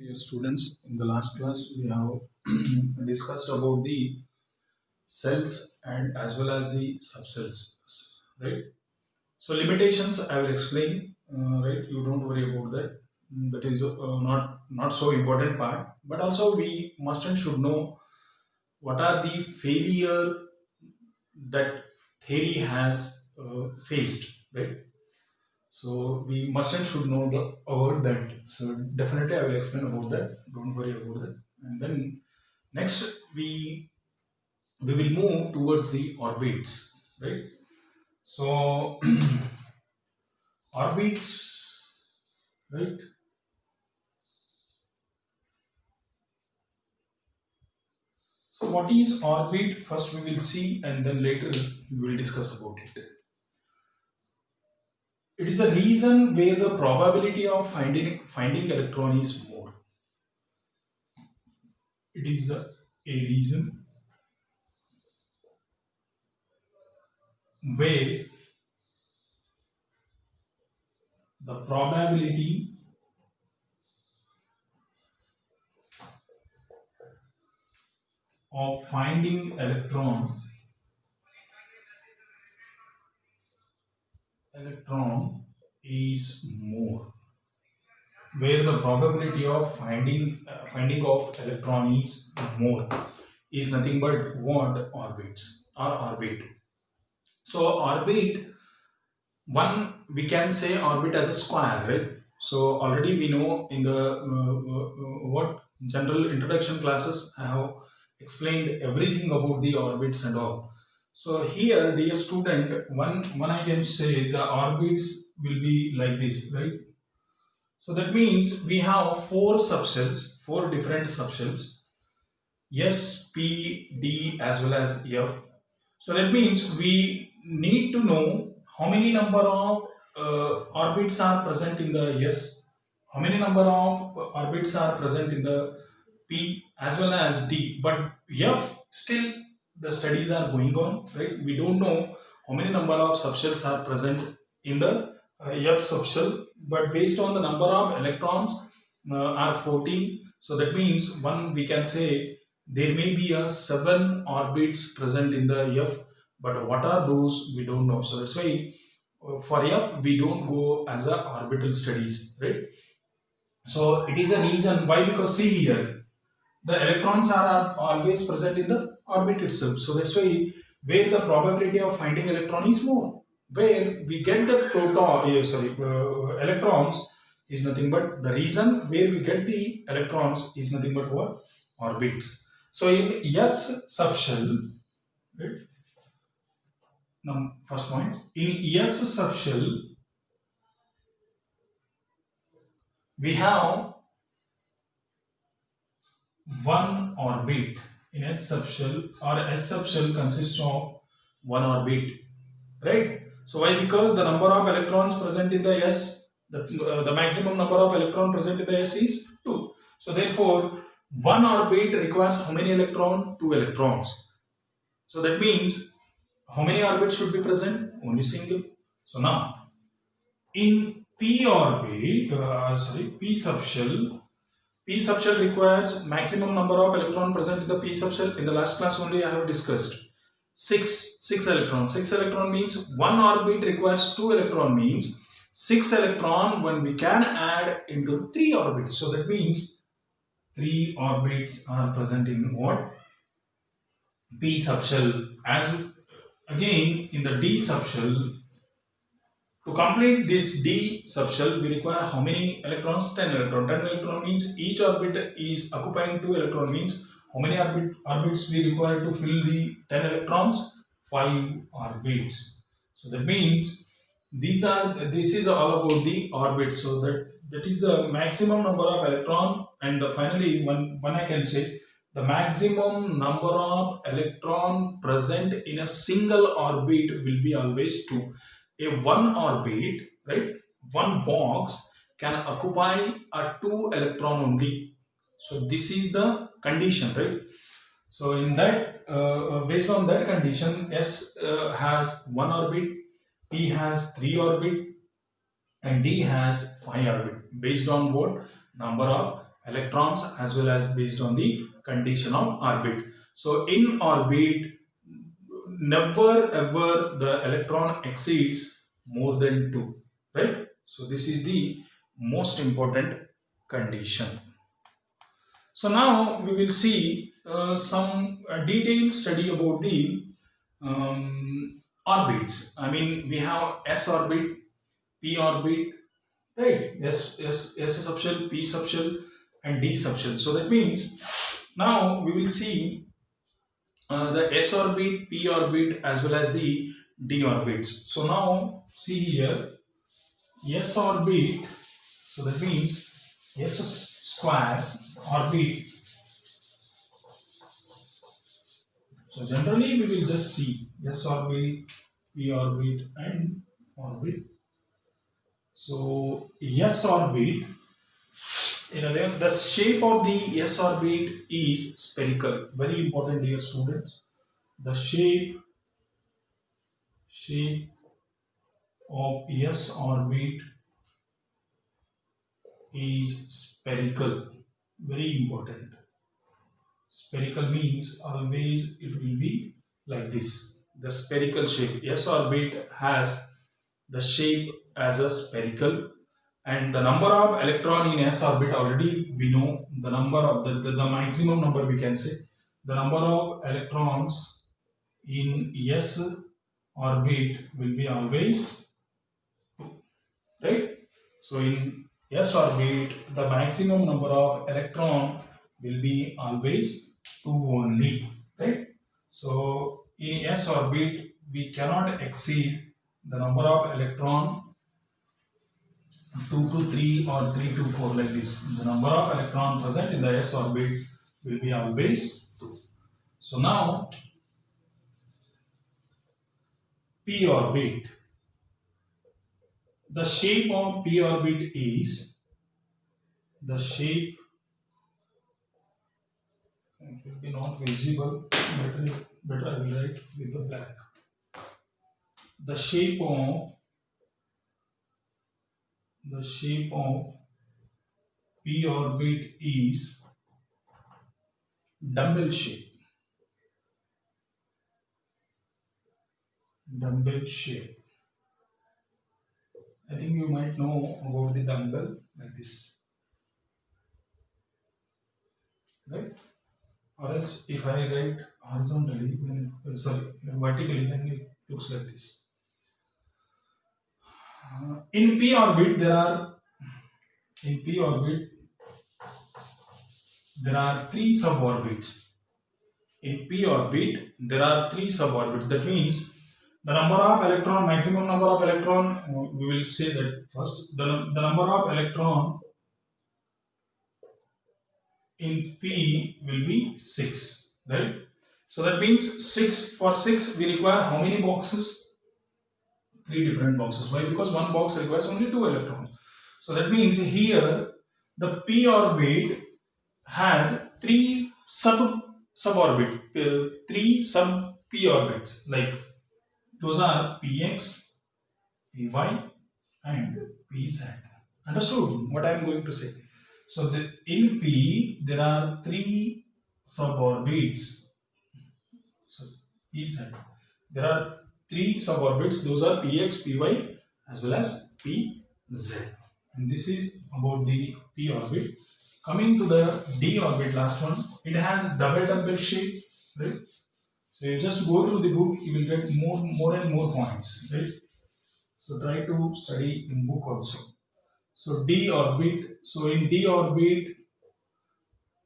Dear students, in the last class we have discussed about the cells and as well as the subcells, right? So limitations I will explain, right? You don't worry about that. That is not so important part. But also we must and should know what are the failure that theory has faced, right? So we must and should know about that. So definitely I will explain about that. Don't worry about that. And then next we will move towards the orbits, right? So orbits, right? So what is orbit? First we will see, and then later we will discuss about it. It is a reason where the probability of finding electron is more. It is a reason where the probability of finding electron is more, where the probability of finding of electron is more is nothing but what? Orbits or orbit. So orbit, one we can say orbit as a square, right? So already we know in the what general introduction classes I have explained everything about the orbits and all. So here, dear student, one I can say the orbits will be like this, right? So that means we have four different subshells, S, P, D as well as F. So that means we need to know how many number of orbits are present in the S, how many number of orbits are present in the P as well as D. But F, still the studies are going on, right? We don't know how many number of subshells are present in the F subshell, but based on the number of electrons are 14. So that means one we can say there may be a 7 orbits present in the F, but what are those we don't know. So that's why for F we don't go as a orbital studies, right? So it is a reason why, because see here, the electrons are always present in the orbit itself. So that's why where the probability of finding electron is more, where we get the electrons is nothing but the reason where we get the electrons is nothing but what? Orbits. So in S subshell, right? Now first point, in S subshell we have one orbit in S subshell, or S subshell consists of one orbit, right? So why? Because the number of electrons present in the S, the maximum number of electron present in the S is 2. So therefore one orbit requires how many electron? 2 electrons. So that means how many orbits should be present? Only single. So now in P orbit, P subshell requires maximum number of electron present in the P subshell. In the last class only I have discussed 6 electrons. 6 electron means one orbit requires 2 electron, means 6 electron when we can add into 3 orbits. So that means 3 orbits are present in what? P subshell. As again in the D subshell, to complete this D subshell, we require how many electrons? 10 electron. 10 electron means each orbit is occupying 2 electron, means how many orbits we require to fill the 10 electrons? 5 orbits. So that means this is all about the orbits. So that is the maximum number of electron, and finally one I can say the maximum number of electron present in a single orbit will be always 2. A one orbit, right, one box can occupy a 2 electron only. So this is the condition, right? So in that, based on that condition, S has 1 orbit, P has 3 orbit, and D has 5 orbit. Based on what? Number of electrons as well as based on the condition of orbit. So in orbit, never ever the electron exceeds more than 2, right? So this is the most important condition. So now we will see some detailed study about the orbits. I mean, we have s orbit, p orbit, right? S subshell, p subshell, and d subshell. So that means now we will see the s orbit, p orbit, as well as the d orbits. So now see here, s orbit. So that means s square orbit. So generally we will just see s orbit, p orbit, and orbit. So s orbit, the shape of the s orbit is spherical. Very important, dear students. The shape of s orbit is spherical. Very important. Spherical means always it will be like this. The spherical shape. S orbit has the shape as a spherical, and the number of electron in s orbit already we know. The number of the maximum number, we can say the number of electrons in s orbit will be always 2, right? So in s orbit the maximum number of electron will be always 2 only, right? So in s orbit we cannot exceed the number of electron 2 to 3 or 3 to 4 like this. The number of electron present in the s orbit will be always 2. So now p orbit. The shape of p orbit is the shape. It will be not visible. Better I will write with the black. The shape of p orbit is dumbbell shape. Dumbbell shape. I think you might know about the dumbbell like this, right? Or else if I write horizontally, then vertically, then it looks like this. In p orbit there are 3 suborbits. In p orbit there are 3 suborbits. That means the number of electron, maximum number of electron, we will say that first. The number of electron in p will be 6, right? So that means 6, for 6 we require how many boxes? 3 different boxes. Why? Because one box requires only 2 electrons. So that means here the p orbit has 3 suborbit, 3 sub p orbits, like those are px, py, and pz. Understood what I am going to say? So in p there are 3 suborbits. So pz, there are 3 suborbits. Those are px, py, as well as pz. And this is about the p orbit. Coming to the d orbit, last one, it has double dumbbell shape, right? So you just go through the book, you will get more and more points, right? So try to study in book also. So d orbit. So in d orbit,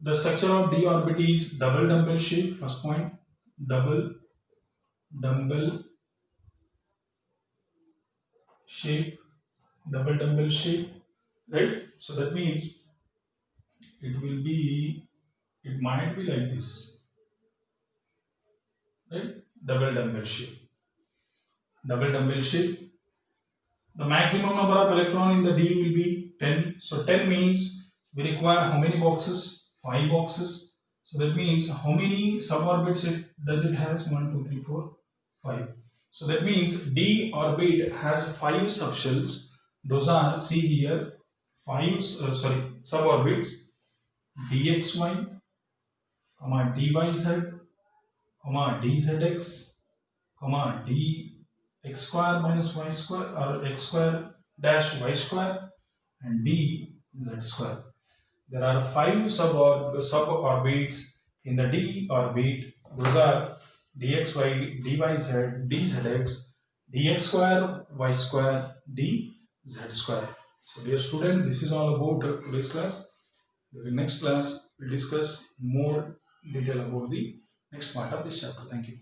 the structure of d orbit is double dumbbell shape. First point, double dumbbell shape, right? So that means it might be like this, right? Double dumbbell shape. The maximum number of electron in the d will be 10. So 10 means we require how many boxes? 5 boxes. So that means how many suborbits does it has? 1, 2, 3, 4, 5. So that means d orbit has 5 subshells. Those are, see here, 5 suborbits. dxy, dyz, dzx, dx square minus y square or x square dash y square, and dz square. There are 5 suborbits in the d orbit. Those are dxy, dyz, dzx, dx square, y square, dz square. So dear student, this is all about today's class. During next class, we'll discuss more detail about the next part of this chapter. Thank you.